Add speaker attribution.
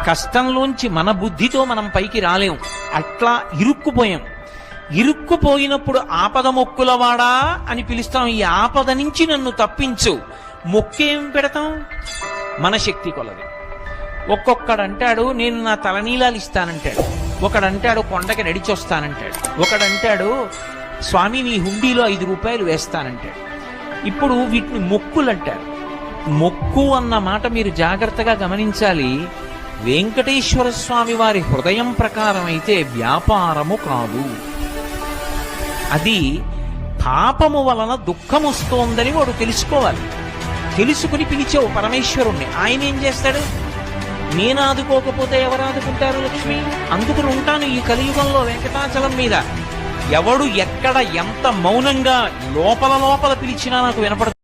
Speaker 1: కష్టంలోంచి మన బుద్ధితో మనం పైకి రాలేం. అట్లా ఇరుక్కుపోయాం. ఇరుక్కుపోయినప్పుడు ఆపద మొక్కులవాడా అని పిలుస్తాం. ఈ ఆపద నుంచి నన్ను తప్పించు. మొక్కేం పెడతాం? మన శక్తి కొలది. ఒక్కొక్కడంటాడు నేను నా తలనీలాలు ఇస్తానంటాడు, ఒకడంటాడు కొండకి నడిచొస్తానంటాడు, ఒకడంటాడు స్వామి నీ హుండీలో 5 రూపాయలు వేస్తానంటాడు. ఇప్పుడు వీటిని మొక్కులు అంటారు. మొక్కు అన్న మాట మీరు జాగ్రత్తగా గమనించాలి. వెంకటేశ్వర స్వామి వారి హృదయం ప్రకారం అయితే వ్యాపారము కాదు. అది పాపము వలన దుఃఖం వస్తోందని వాడు తెలుసుకోవాలి. తెలుసుకుని పిలిచావు పరమేశ్వరుణ్ణి. ఆయన ఏం చేస్తాడు? నేను ఆదుకోకపోతే ఎవరు ఆదుకుంటారు లక్ష్మి? అందుకుని ఉంటాను ఈ కలియుగంలో వెంకటాచలం మీద. ఎవడు ఎక్కడ ఎంత మౌనంగా లోపల పిలిచినా నాకు వినపడుతుంది.